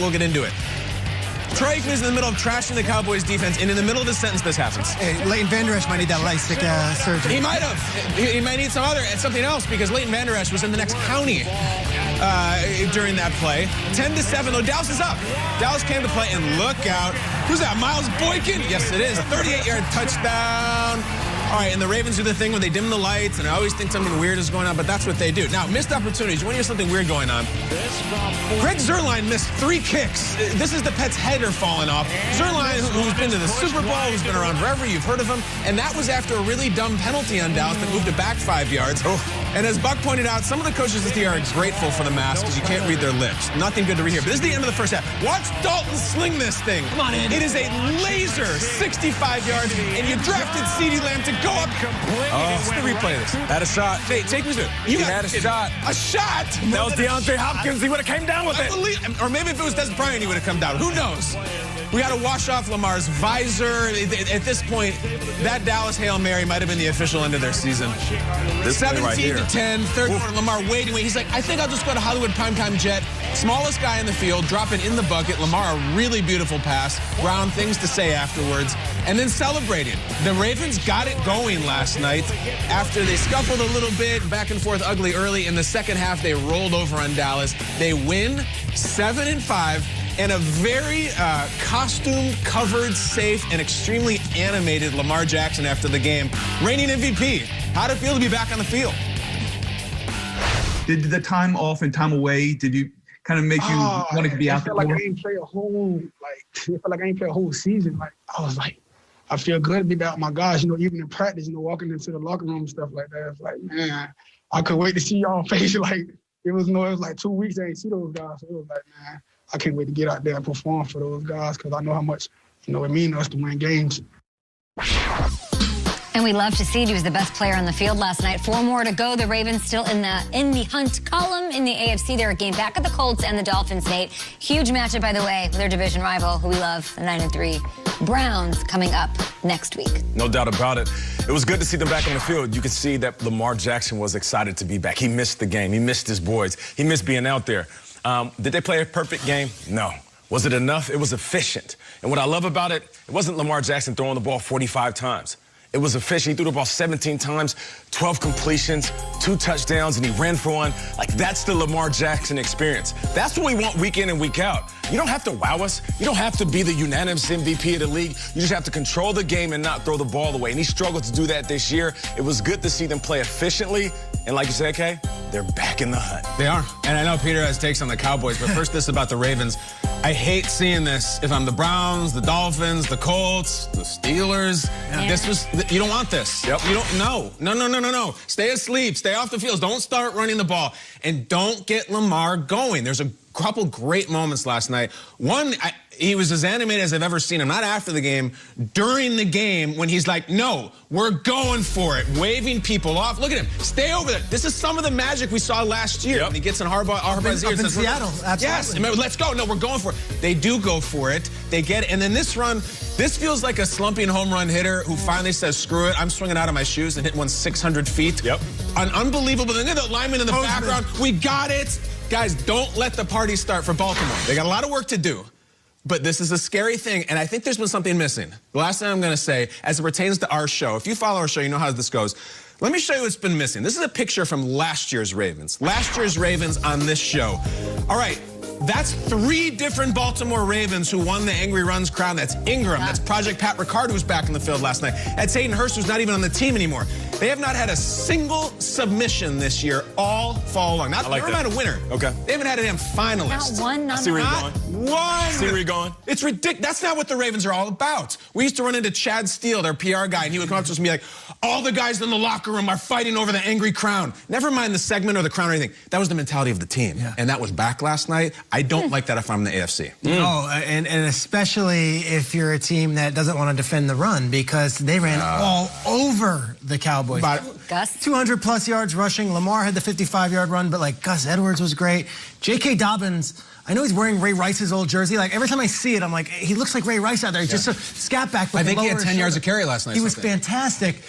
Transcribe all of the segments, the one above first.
We'll get into it. Troy Aikman is in the middle of trashing the Cowboys defense, and in the middle of his sentence, this happens. Hey, Leighton Vander Esch might need that LASIK surgery. He might have. He might need something else, because Leighton Vander Esch was in the next county during that play. 10-7, though. Dallas is up. Dallas came to play, and look out. Who's that, Miles Boykin? Yes, it is. 38-yard touchdown. All right, and the Ravens do the thing where they dim the lights, and I always think something weird is going on, but that's what they do. Now, missed opportunities. You want to hear something weird going on? Greg Zuerlein missed 3 kicks. This is the Pets' header falling off. Zuerlein, who's been to the Super Bowl, who's been around forever, you've heard of him, and that was after a really dumb penalty on Dallas that moved it back 5 yards. And as Buck pointed out, some of the coaches this year are grateful for the mask because you can't read their lips. Nothing good to read here. But this is the end of the first half. Watch Dalton sling this thing. Come on, Andy. It is a laser 65 yards, and you drafted CeeDee Lamb to go up. Let's replay this. Had a shot. Nate, take me through it. He had a shot. A shot? That was DeAndre Hopkins. He would have came down with it. Or maybe if it was Des Bryant, he would have come down. Who knows? We got to wash off Lamar's visor. At this point, that Dallas Hail Mary might have been the official end of their season. 17-10, third quarter, Lamar waiting. He's like, I think I'll just go to Hollywood Primetime Jet. Smallest guy in the field, drop it in the bucket. Lamar, a really beautiful pass. Brown, things to say afterwards. And then celebrating. The Ravens got it going last night after they scuffled a little bit, back and forth ugly early. In the second half, they rolled over on Dallas. They win 7-5. And a very costumed, covered, safe, and extremely animated Lamar Jackson after the game. Reigning MVP. How'd it feel to be back on the field? Did the time off and time away, did you kind of make you want to be out there? I felt like I ain't play a whole season. Like, I was like, I feel good to be back. My gosh, even in practice, walking into the locker room and stuff like that. It's like, man, I couldn't wait to see y'all face. Like, it was like 2 weeks I didn't see those guys. So it was like, man, I can't wait to get out there and perform for those guys because I know how much, it means to us to win games. And we love to see you as the best player on the field last night. 4 more to go. The Ravens still in the hunt column in the AFC. They're a game back at the Colts and the Dolphins, Nate. Huge matchup, by the way, with their division rival, who we love, the 9-3 Browns, coming up next week. No doubt about it. It was good to see them back on the field. You could see that Lamar Jackson was excited to be back. He missed the game. He missed his boys. He missed being out there. Did they play a perfect game? No. Was it enough? It was efficient. And what I love about it, it wasn't Lamar Jackson throwing the ball 45 times. It was efficient. He threw the ball 17 times, 12 completions, 2 touchdowns, and he ran for 1. Like, that's the Lamar Jackson experience. That's what we want week in and week out. You don't have to wow us. You don't have to be the unanimous MVP of the league. You just have to control the game and not throw the ball away. And he struggled to do that this year. It was good to see them play efficiently. And like you said, Kay, they're back in the hunt. They are. And I know Peter has takes on the Cowboys, but first this about the Ravens. I hate seeing this. If I'm the Browns, the Dolphins, the Colts, the Steelers, you don't want this. Yep. You don't, no. Stay asleep. Stay off the field. Don't start running the ball. And don't get Lamar going. There's a couple great moments last night. One, he was as animated as I've ever seen him. Not after the game, during the game when he's like, no, we're going for it. Waving people off. Look at him. Stay over there. This is some of the magic we saw last year. When he gets in Harbaugh's ear. Up in Seattle, absolutely. Yes, remember, let's go. No, we're going for it. They do go for it. They get it. And then this run, this feels like a slumping home run hitter who finally says, screw it. I'm swinging out of my shoes and hit one 600 feet. Yep. An unbelievable. Then the lineman in the background. We got it. Guys, don't let the party start for Baltimore. They got a lot of work to do. But this is a scary thing, and I think there's been something missing. The last thing I'm going to say, as it pertains to our show, if you follow our show, you know how this goes. Let me show you what's been missing. This is a picture from last year's Ravens. Last year's Ravens on this show. All right, that's 3 different Baltimore Ravens who won the Angry Runs crown. That's Ingram. That's Project Pat Ricard, who's back in the field last night. That's Hayden Hurst, who's not even on the team anymore. They have not had a single submission this year all fall long. Never mind a winner. Okay. They haven't had a damn finalist. Not one, I see where you're going. One. See where you're going. It's ridiculous. That's not what the Ravens are all about. We used to run into Chad Steele, their PR guy, and he would come up to us and be like, all the guys in the locker room are fighting over the angry crown. Never mind the segment or the crown or anything. That was the mentality of the team. Yeah. And that was back last night. I don't like that if I'm the AFC. No, and especially if you're a team that doesn't want to defend the run because they ran all over the Cowboys. Gus? 200-plus yards rushing. Lamar had the 55-yard run, but, like, Gus Edwards was great. J.K. Dobbins, I know he's wearing Ray Rice's old jersey. Like, every time I see it, I'm like, he looks like Ray Rice out there. He's just a scat back. I think he had 10 yards of carry last night. He was fantastic.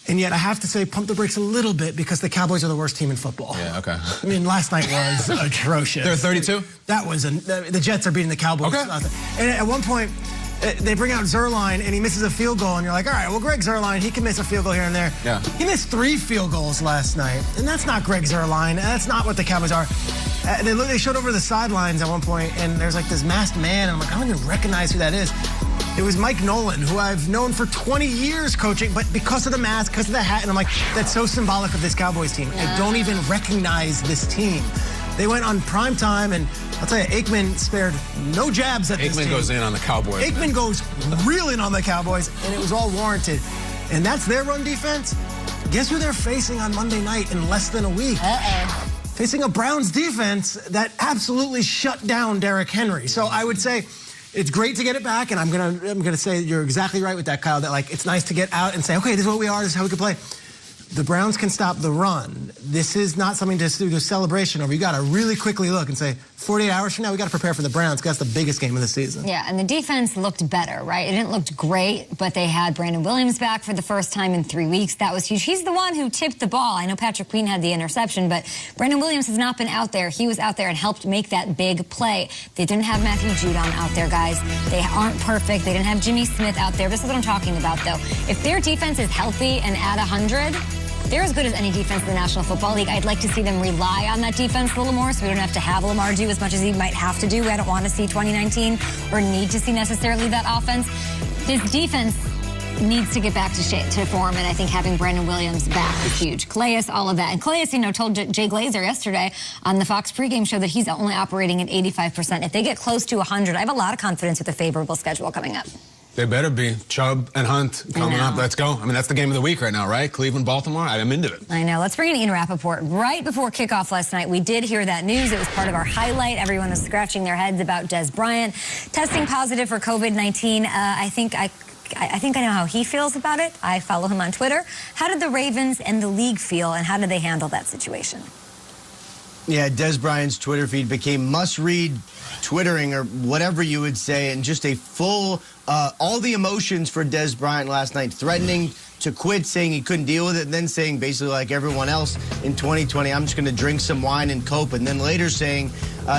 And yet I have to say, pump the brakes a little bit because the Cowboys are the worst team in football. Yeah, okay. I mean, last night was atrocious. They're 32? That was the Jets are beating the Cowboys. Okay. And at one point, they bring out Zerline, and he misses a field goal, and you're like, all right, well, Greg Zerline, he can miss a field goal here and there. Yeah. He missed 3 field goals last night, and that's not Greg Zerline. That's not what the Cowboys are. They showed over the sidelines at one point, and there's like this masked man, and I'm like, I don't even recognize who that is. It was Mike Nolan, who I've known for 20 years coaching, but because of the mask, because of the hat, and I'm like, that's so symbolic of this Cowboys team. I don't even recognize this team. They went on prime time, and I'll tell you, Aikman spared no jabs at this team. Aikman goes in on the Cowboys. Aikman goes real in on the Cowboys, and it was all warranted. And that's their run defense. Guess who they're facing on Monday night in less than a week? Facing a Browns defense that absolutely shut down Derrick Henry. So I would say it's great to get it back, and I'm gonna say you're exactly right with that, Kyle, that like it's nice to get out and say, okay, this is what we are, this is how we can play. The Browns can stop the run. This is not something to do a celebration over. You got to really quickly look and say, 48 hours from now, we got to prepare for the Browns because that's the biggest game of the season. Yeah, and the defense looked better, right? It didn't look great, but they had Brandon Williams back for the first time in 3 weeks. That was huge. He's the one who tipped the ball. I know Patrick Queen had the interception, but Brandon Williams has not been out there. He was out there and helped make that big play. They didn't have Matthew Judon out there, guys. They aren't perfect. They didn't have Jimmy Smith out there. This is what I'm talking about, though. If their defense is healthy and at 100, they're as good as any defense in the National Football League. I'd like to see them rely on that defense a little more so we don't have to have Lamar do as much as he might have to do. I don't want to see 2019 or need to see necessarily that offense. This defense needs to get back to form, and I think having Brandon Williams back is huge. Calais, all of that. And Calais, told Jay Glazer yesterday on the Fox pregame show that he's only operating at 85%. If they get close to 100, I have a lot of confidence with a favorable schedule coming up. They better be. Chubb and Hunt coming up. Let's go. I mean, that's the game of the week right now, right? Cleveland, Baltimore. I'm into it. I know. Let's bring in Ian Rappaport. Right before kickoff last night, we did hear that news. It was part of our highlight. Everyone was scratching their heads about Dez Bryant testing positive for COVID-19. I think I know how he feels about it. I follow him on Twitter. How did the Ravens and the league feel, and how did they handle that situation? Yeah, Dez Bryant's Twitter feed became must-read Twittering, or whatever you would say, and just a full, all the emotions for Dez Bryant last night, threatening to quit, saying he couldn't deal with it, and then saying basically like everyone else in 2020, I'm just going to drink some wine and cope, and then later saying,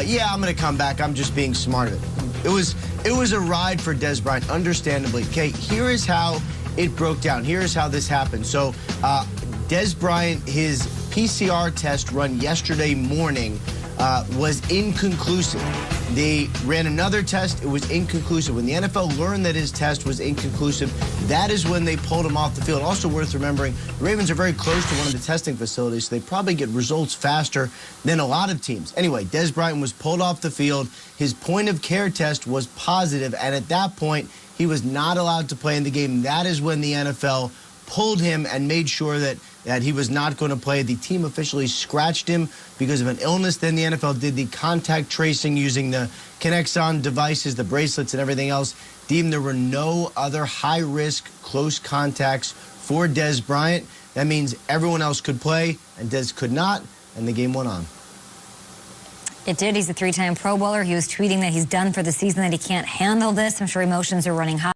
yeah, I'm going to come back, I'm just being smart of it. It was a ride for Dez Bryant, understandably. Okay, here is how it broke down. Here is how this happened. So Dez Bryant, his PCR test run yesterday morning was inconclusive. They ran another test. It was inconclusive. When the NFL learned that his test was inconclusive, that is when they pulled him off the field. Also worth remembering, the Ravens are very close to one of the testing facilities, so they probably get results faster than a lot of teams. Anyway, Dez Bryant was pulled off the field. His point-of-care test was positive, and at that point, he was not allowed to play in the game. That is when the NFL pulled him and made sure that he was not going to play. The team officially scratched him because of an illness. Then the NFL did the contact tracing using the Kinexon devices, the bracelets and everything else. Deemed there were no other high-risk close contacts for Dez Bryant. That means everyone else could play and Dez could not, and the game went on. It did. He's a 3-time Pro Bowler. He was tweeting that he's done for the season, that he can't handle this. I'm sure emotions are running high.